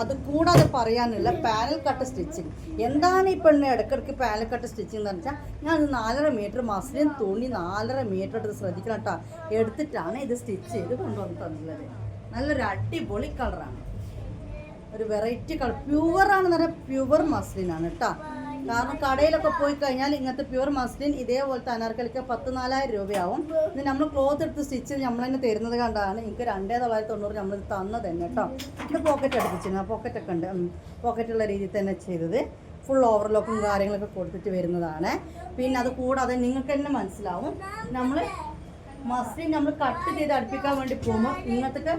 [SPEAKER 1] അത് കൂടാതെ പറയാനുള്ള പാനൽ കട്ട് സ്റ്റിച്ചിങ്. എന്താണ് ഈ പെണ്ണ് ഇടയ്ക്കിടയ്ക്ക് പാനൽ കട്ട് സ്റ്റിച്ചിങ് എന്ന് വെച്ചാൽ, ഞാൻ 4.5 മീറ്റർ മസ്ലിൻ തുണി 4.5 മീറ്റർ എടുത്ത് ശ്രദ്ധിക്കണം കേട്ടോ. എടുത്തിട്ടാണ് ഇത് സ്റ്റിച്ച് ചെയ്ത് കൊണ്ടുവന്ന് തന്നുള്ളത്. നല്ലൊരു അടിപൊളി കളറാണ്, ഒരു വെറൈറ്റി കളർ. പ്യുവറാണെന്ന് പറഞ്ഞാൽ പ്യുവർ മസ്ലിനാണ് കേട്ടോ. കാരണം കടയിലൊക്കെ പോയി കഴിഞ്ഞാൽ ഇങ്ങനത്തെ പ്യുവർ മസ്ലിൻ ഇതേപോലത്തെ അനാർക്കലിക്ക് 10,000-4,000 രൂപയാവും. ഇത് നമ്മൾ ക്ലോത്ത് എടുത്ത് സ്റ്റിച്ച് നമ്മൾ തന്നെ തരുന്നത് കണ്ടാണ് എനിക്ക് 2,990 നമ്മൾ തന്നത് തന്നെ കേട്ടോ. ഇത് പോക്കറ്റ് അടുപ്പിച്ചിരുന്നു, പോക്കറ്റൊക്കെ ഉണ്ട്, പോക്കറ്റുള്ള രീതിയിൽ തന്നെ ചെയ്തത്. ഫുൾ ഓവർലോക്കും കാര്യങ്ങളൊക്കെ കൊടുത്തിട്ട് വരുന്നതാണ്. പിന്നെ അത് കൂടാതെ നിങ്ങൾക്ക് തന്നെ മനസ്സിലാവും, നമ്മൾ മസ്ലിൻ നമ്മൾ കട്ട് ചെയ്ത് അടുപ്പിക്കാൻ വേണ്ടി പോകുമ്പോൾ ഇങ്ങനത്തെ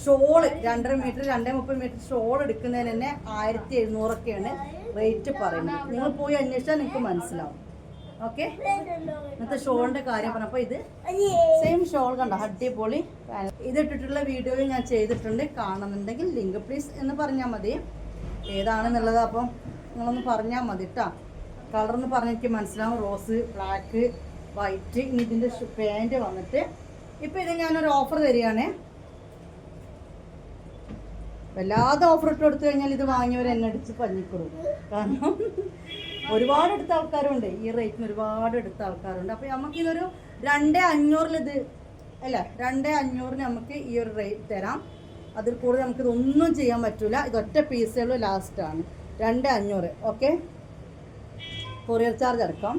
[SPEAKER 1] ഷോള് 2.5 മീറ്റർ 2.30 മീറ്റർ ഷോൾ എടുക്കുന്നതിന് തന്നെ 1,700 റേറ്റ് പറയുന്നത്. നിങ്ങൾ പോയി അന്വേഷിച്ചാൽ നിങ്ങൾക്ക് മനസ്സിലാവും. ഓക്കെ, ഇന്നത്തെ ഷോളിൻ്റെ കാര്യം പറഞ്ഞപ്പോൾ ഇത് സെയിം ഷോൾ കണ്ടോ, അടിപൊളി. ഇതിട്ടിട്ടുള്ള വീഡിയോയിൽ ഞാൻ ചെയ്തിട്ടുണ്ട്, കാണുന്നുണ്ടെങ്കിൽ ലിങ്ക് പ്ലീസ് എന്ന് പറഞ്ഞാൽ മതി. ഏതാണെന്നുള്ളത് അപ്പം നിങ്ങളൊന്ന് പറഞ്ഞാൽ മതി കേട്ടോ. കളർന്ന് പറഞ്ഞാൽ എനിക്ക് മനസ്സിലാവും. Rose, black, white. ഇനി ഇതിൻ്റെ പാൻറ്റ് വന്നിട്ട് ഇപ്പോൾ ഇത് ഞാനൊരു ഓഫർ തരികയാണ്. വല്ലാതെ ഓഫർ ഇട്ട് കൊടുത്തു കഴിഞ്ഞാൽ ഇത് വാങ്ങിയവർ എന്നെ അടിച്ച് പഞ്ഞിക്കൊടുക്കും. കാരണം ഒരുപാട് എടുത്ത ആൾക്കാരുണ്ട്, ഈ റേറ്റിന് ഒരുപാട് എടുത്ത ആൾക്കാരുണ്ട്. അപ്പോൾ നമുക്കിതൊരു 2,500 ഇത് അല്ല, 2,500 നമുക്ക് ഈ ഒരു റേറ്റ് തരാം. അതിൽ കൂടുതൽ നമുക്കിതൊന്നും ചെയ്യാൻ പറ്റില്ല. ഇതൊറ്റ പീസേ ഉള്ളൂ, ലാസ്റ്റാണ് 2,500. ഓക്കെ, കൊറിയർ ചാർജ് അടക്കം.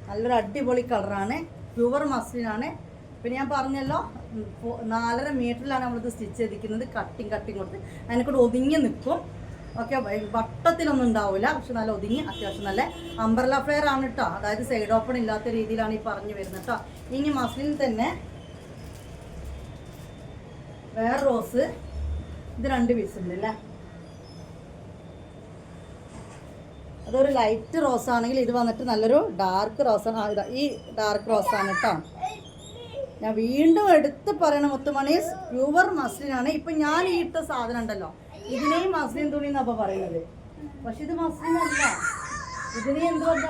[SPEAKER 1] നല്ലൊരു അടിപൊളി കളറാണ്, പ്യുവർ മസ്ലിനാണ്. പിന്നെ ഞാൻ പറഞ്ഞല്ലോ 4.5 മീറ്ററിലാണ് നമ്മളിത് സ്റ്റിച്ച് ചെയ്തിരിക്കുന്നത്. കട്ടിങ് കൊടുത്ത് അതിനെക്കൂടെ ഒതുങ്ങി നിൽക്കും. ഓക്കെ, വട്ടത്തിലൊന്നും ഉണ്ടാവില്ല, പക്ഷെ നല്ല ഒതുങ്ങി അത്യാവശ്യം നല്ല അംബ്രല ഫ്ലെയർ ആണ് കേട്ടോ. അതായത് സൈഡ് ഓപ്പൺ ഇല്ലാത്ത രീതിയിലാണ് ഈ പറഞ്ഞു വരുന്നത് കേട്ടോ. ഇനി മസ്ലിൻ തന്നെ വേറെ റോസ്, ഇത് 2 പീസ് ഉണ്ട് അല്ലേ. അതൊരു ലൈറ്റ് റോസ് ആണെങ്കിൽ ഇത് വന്നിട്ട് നല്ലൊരു ഡാർക്ക് റോസാണ്. ഈ ഡാർക്ക് റോസാണ് കേട്ടോ. ഞാൻ വീണ്ടും എടുത്ത് പറയണ മുത്തുമണീസ് പ്യുവർ മസ്ലിനാണ്. ഇപ്പം ഞാൻ ഈ ഇട്ട സാധനം ഉണ്ടല്ലോ, ഇതിനെയും മസ്ലിൻ തുണി എന്നപ്പോൾ പറയുന്നത്, പക്ഷെ ഇത് മസ്ലിൻ അല്ല. ഇതിനെ എന്തുകൊണ്ട്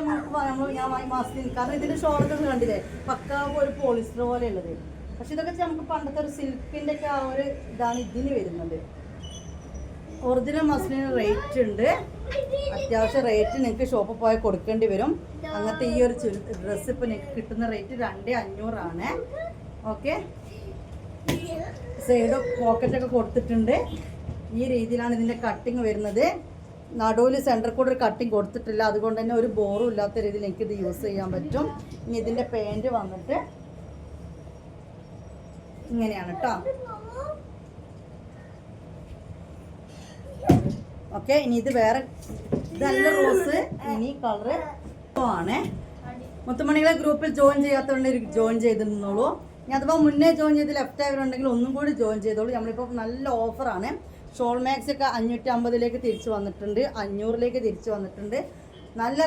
[SPEAKER 1] ഞാൻ മസ്ലിൻ, കാരണം ഇതിൻ്റെ ഷോൾഡർ കണ്ടില്ലേ, പക്ക ഒരു പോളിസ്റ്റർ പോലെ ഉള്ളത്. പക്ഷെ ഇതൊക്കെ നമുക്ക് പണ്ടത്തെ ഒരു സിൽക്കിൻ്റെ ഒക്കെ ആ ഒരു ഇതാണ് ഇതിന് വരുന്നത്. ഒറിജിനൽ മസ്ലിന് റേറ്റ് ഉണ്ട്, അത്യാവശ്യം റേറ്റ് നിങ്ങൾക്ക് ഷോപ്പിൽ പോയി കൊടുക്കേണ്ടി വരും. അങ്ങനത്തെ ഈ ഒരു ഡ്രസ്സ് ഇപ്പോൾ നിങ്ങൾക്ക് കിട്ടുന്ന റേറ്റ് 2,500 ആണ്. ഓക്കെ, സൈഡ് പോക്കറ്റൊക്കെ കൊടുത്തിട്ടുണ്ട്. ഈ രീതിയിലാണ് ഇതിൻ്റെ കട്ടിങ് വരുന്നത്. നടുവിൽ സെൻറ്റർ കൂടെ ഒരു കട്ടിങ് കൊടുത്തിട്ടില്ല, അതുകൊണ്ട് തന്നെ ഒരു ബോറും ഇല്ലാത്ത രീതിയിൽ എനിക്കിത് യൂസ് ചെയ്യാൻ പറ്റും. ഇനി ഇതിൻ്റെ പാൻറ്റ് വന്നിട്ട് ഇങ്ങനെയാണ് കേട്ടോ. ഓക്കെ, ഇനി ഇത് വേറെ, ഇതല്ല റോസ്. ഇനി കളറ് ആണ്. മുത്തുമണികളെ ഗ്രൂപ്പിൽ ജോയിൻ ചെയ്യാത്തതുകൊണ്ട് ജോയിൻ ചെയ്തിരുന്നോളൂ. ഇനി അഥവാ മുന്നേ ജോയിൻ ചെയ്ത് ലെഫ്റ്റ് ആയവരുണ്ടെങ്കിൽ ഒന്നും കൂടി ജോയിൻ ചെയ്തോളൂ. നമ്മളിപ്പോൾ നല്ല ഓഫറാണ്. ഷോൾ മാക്സ് ഒക്കെ 550 തിരിച്ച് വന്നിട്ടുണ്ട്, 500 തിരിച്ച് വന്നിട്ടുണ്ട്. നല്ല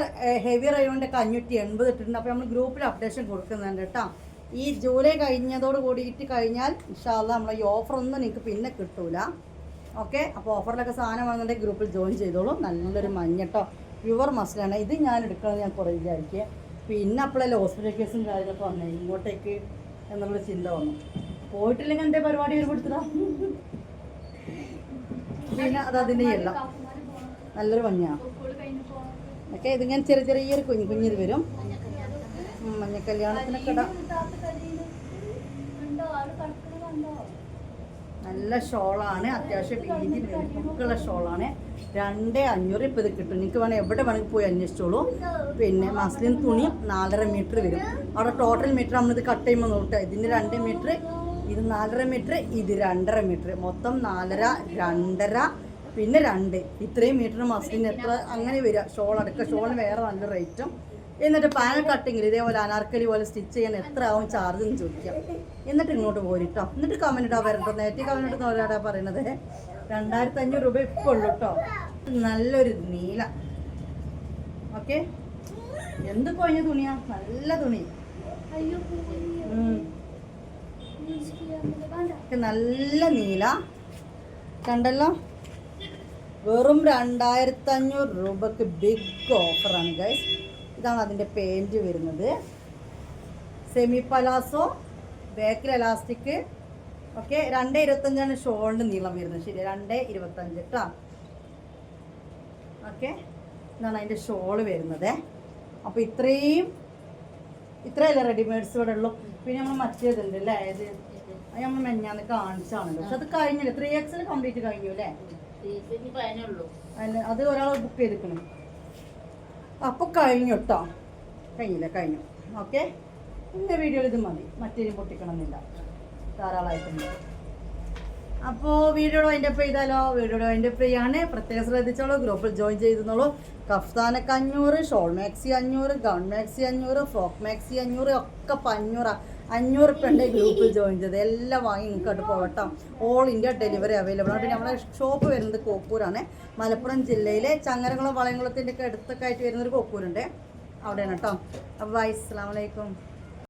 [SPEAKER 1] ഹെവി റയോണ്ടൊക്കെ 580 ഇട്ടിട്ടുണ്ട്. അപ്പോൾ നമ്മൾ ഗ്രൂപ്പിൽ അപ്ഡേഷൻ കൊടുക്കുന്നുണ്ട് കേട്ടോ. ഈ ജൂലൈ കഴിഞ്ഞതോട് കൂടിയിട്ട് കഴിഞ്ഞാൽ ഇൻഷാ അല്ലാഹ് നമ്മളെ ഈ ഓഫറൊന്നും നിങ്ങൾക്ക് പിന്നെ കിട്ടൂല. ഓക്കെ, അപ്പോൾ ഓഫറിലൊക്കെ സാധനം വാങ്ങുന്നുണ്ടെങ്കിൽ ഗ്രൂപ്പിൽ ജോയിൻ ചെയ്തോളൂ. നല്ലൊരു മഞ്ഞ കേട്ടോ, പ്യുവർ മസ്ലിനാണ്. ഇത് ഞാൻ എടുക്കണമെന്ന് ഞാൻ കുറേ വിചാരിക്കുക. പിന്നെ അപ്പോഴല്ലേ ഹോസ്പിറ്റൽ കേസും കാര്യങ്ങളൊക്കെ വന്നേ, ഇങ്ങോട്ടേക്ക് എന്നുള്ള ചിന്ത വന്നു. പോയിട്ടില്ലെങ്കിൽ എൻ്റെ പരിപാടി ഏർപ്പെടുത്തുക. പിന്നെ അതിൻ്റെ എല്ലാം നല്ലൊരു മഞ്ഞാണ്. ഓക്കെ, ഇതിങ്ങനെ ചെറിയൊരു കുഞ്ഞിത് വരും. മഞ്ഞ കല്യാണത്തിനൊക്കെ ഇടാം. നല്ല ഷോളാണ്, അത്യാവശ്യം വീതി നമുക്കുള്ള ഷോളാണ്. 2,500 ഇപ്പോൾ ഇത് കിട്ടും. നിങ്ങൾക്ക് വേണമെങ്കിൽ എവിടെ വേണമെങ്കിൽ പോയി അന്വേഷിച്ചോളൂ. പിന്നെ മസ്ലിൻ തുണി 4.5 മീറ്റർ വരും. അവിടെ ടോട്ടൽ മീറ്റർ നമ്മളിത് കട്ട് ചെയ്യുമ്പോൾ നോക്കുക. ഇതിന് 2 മീറ്റർ, ഇത് 4.5 മീറ്റർ, ഇത് 2.5 മീറ്റർ, മൊത്തം 4.5, 2.5, പിന്നെ 2. ഇത്രയും മീറ്റർ മസ്ലിൻ എത്ര അങ്ങനെ വരിക. ഷോൾ അടക്കം, ഷോളിന് വേറെ നല്ല റേറ്റും. എന്നിട്ട് പാനൽ കട്ടിങ്ങിൽ ഇതേപോലെ അനാർക്കലി പോലെ സ്റ്റിച്ച് ചെയ്യാൻ എത്ര ആവും ചാർജ് എന്ന് ചോദിക്കാം. എന്നിട്ട് ഇങ്ങോട്ട് പോരിട്ടോ. എന്നിട്ട് കമൻറ്റ് ഇടാൻ വരട്ടോ. നേരത്തെ കമൻറ്റ് ഇടുന്ന ഒരാടാ പറയുന്നത് 2,500 രൂപ ഇപ്പോൾ ഉള്ളൂ കേട്ടോ. നല്ലൊരു നീല. ഓക്കെ, എന്ത് കൊഴിഞ്ഞ തുണിയാ, നല്ല തുണി. നല്ല നീല കണ്ടല്ലോ. വെറും 2500 രൂപക്ക് ബിഗ് ഓഫറാണ് ഗൈസ്. ഇതാണ് അതിൻ്റെ പേൻറ്റ് വരുന്നത്. സെമി പലാസോ, ബാക്കിൽ എലാസ്റ്റിക്. ഓക്കെ, 2.25 ഷോളിൻ്റെ നീളം വരുന്നത്. ശരി, 2.25 കേട്ടോ. ഓക്കെ, ഇതാണ് അതിൻ്റെ ഷോള് വരുന്നത്. അപ്പോൾ ഇത്രയല്ല റെഡിമെയ്ഡ്സ് ഇവിടെ ഉള്ളൂ. പിന്നെ നമ്മൾ മറ്റേതുണ്ട് അല്ലേ, അത് നമ്മൾ മെഞ്ഞാന്ന് കാണിച്ചാണല്ലോ. പക്ഷെ അത് കഴിഞ്ഞില്ല, 3XL കംപ്ലീറ്റ് കഴിഞ്ഞു അല്ലേ. അല്ല, അത് ഒരാൾ ബുക്ക് ചെയ്തിരിക്കണം. അപ്പോൾ കഴിഞ്ഞു കേട്ടോ, കഴിഞ്ഞു. ഓക്കെ, ഇന്ന വീഡിയോയിൽ ഇത് മതി, മറ്റേരും പൊട്ടിക്കണമെന്നില്ല, ധാരാളമായിട്ടുണ്ട്. അപ്പോൾ വീഡിയോയുടെ അതിൻ്റെ പേ ചെയ്താലോ? വീഡിയോയുടെ അതിൻ്റെ പേ ആണ്. പ്രത്യേകം ശ്രദ്ധിച്ചോളൂ, ഗ്രൂപ്പിൽ ജോയിൻ ചെയ്തോളൂ. കഫ്താനൊക്കെ 500, shawl maxi 500, gown maxi 500, frock maxi 500, ഒക്കെ 500 ഉറുപ്പ്യൻ്റെ ഗ്രൂപ്പിൽ ജോയിൻ ചെയ്ത് എല്ലാം വാങ്ങി ഇങ്ങോട്ട് പോകട്ടോ. ഓൾ ഇന്ത്യ ഡെലിവറി അവൈലബിൾ ആണ്. പിന്നെ നമ്മുടെ ഷോപ്പ് വരുന്നത് കോക്കൂരാണ്, മലപ്പുറം ജില്ലയിലെ ചങ്ങരകുളം വളയംകുളത്തിൻ്റെ ഒക്കെ അടുത്തൊക്കെ ആയിട്ട് വരുന്നൊരു കോക്കൂരുണ്ട്, അവിടെയാണ് കേട്ടോ. അപ്പോൾ ബൈ, അസ്സലാമു അലൈക്കും.